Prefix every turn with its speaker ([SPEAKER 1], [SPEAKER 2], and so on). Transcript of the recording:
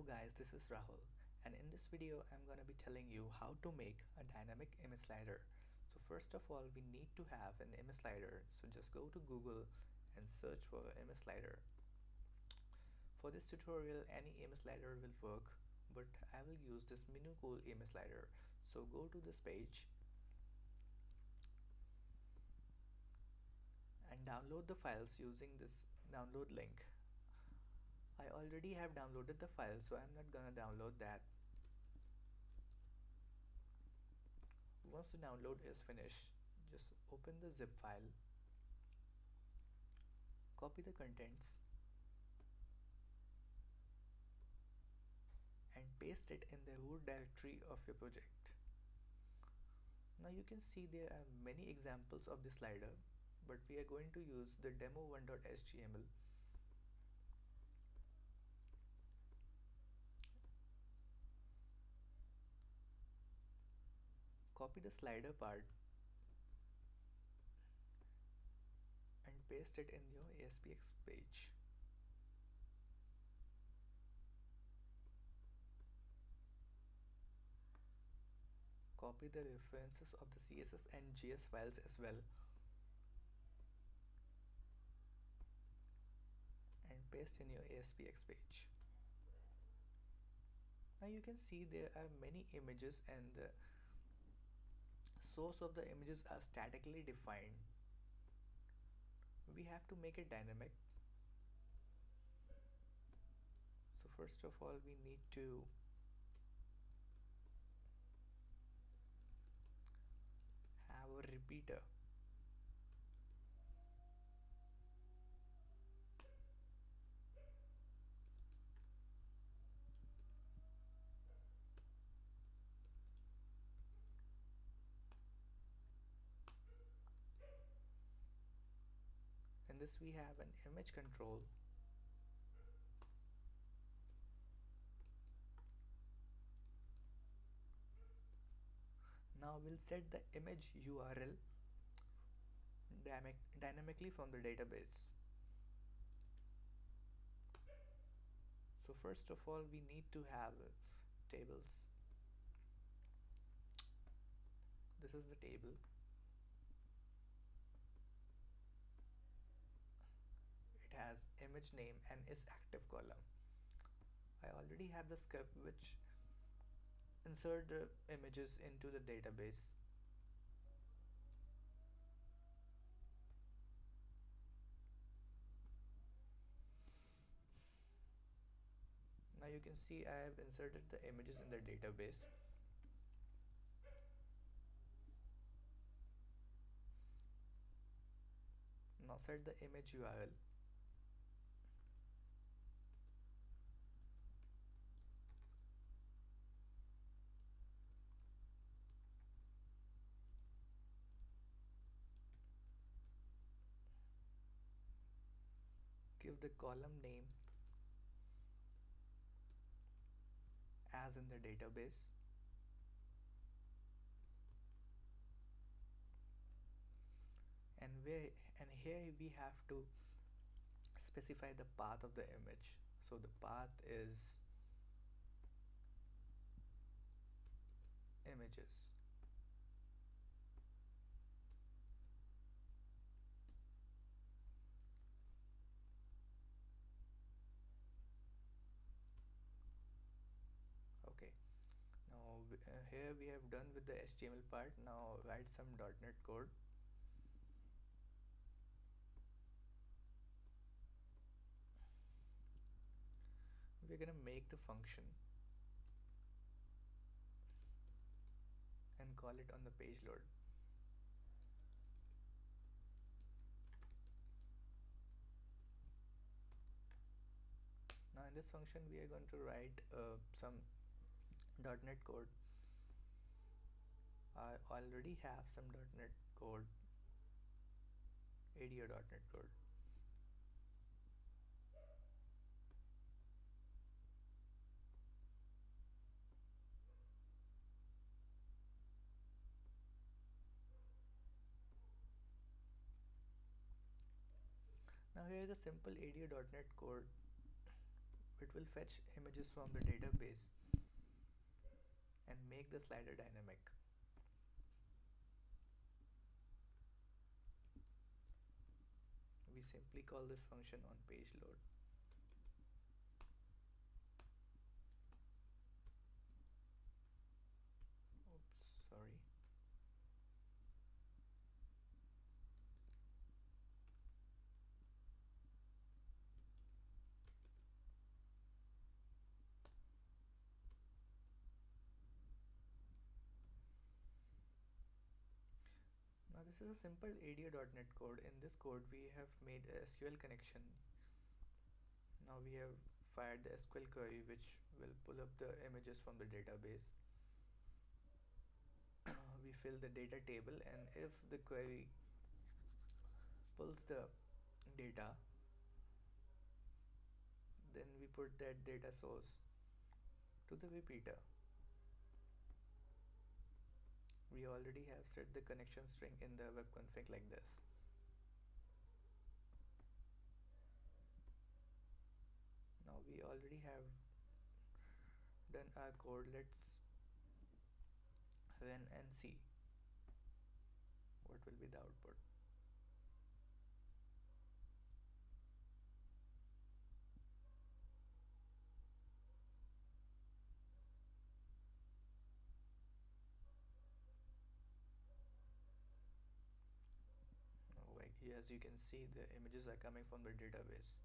[SPEAKER 1] Hello guys, this is Rahul, and in this video I'm gonna be telling you how to make a dynamic image slider. So first of all, we need to have an image slider. So just go to Google and search for image slider. For this tutorial, any image slider will work, but I will use this Minucool image slider. So go to this page and download the files using this download link. I already have downloaded the file, so I'm not gonna download that. Once the download is finished, just open the zip file, copy the contents and paste it in the root directory of your project. Now you can see there are many examples of the slider, but we are going to use the demo1.html. Copy the slider part and paste it in your ASPX page. Copy the references of the CSS and JS files as well and paste in your ASPX page. Now you can see there are many images and the source of the images are statically defined. We have to make it dynamic. So first of all, we need to have a repeater. In this we have an image control. Now we'll set the image URL dynamically from the database. So first of all, we need to have tables. This is the table. It has image name and is active column. I already have the script which insert the images into the database. Now you can see I have inserted the images in the database. Now set the image URL. Give the column name as in the database. And here we have to specify the path of the image. So the path is images. Okay, now here we have done with the HTML part. Now write some .NET code. We're gonna make the function and call it on the page load. Now in this function we are going to write some .NET code. I already have some .NET code, ADO.NET code. Now here is a simple ADO.NET code it will fetch images from the database and make the slider dynamic. We simply call this function on page load. Oops, sorry. Now this is a simple ADA.NET code. In this code we have made a SQL connection. Now we have fired the SQL query which will pull up the images from the database. We fill the data table, and if the query pulls the data, then we put that data source to the repeater. We already have set the connection string in the web config like this. Now we already have done our code. Let's run and see what will be the output. As you can see, the images are coming from the database.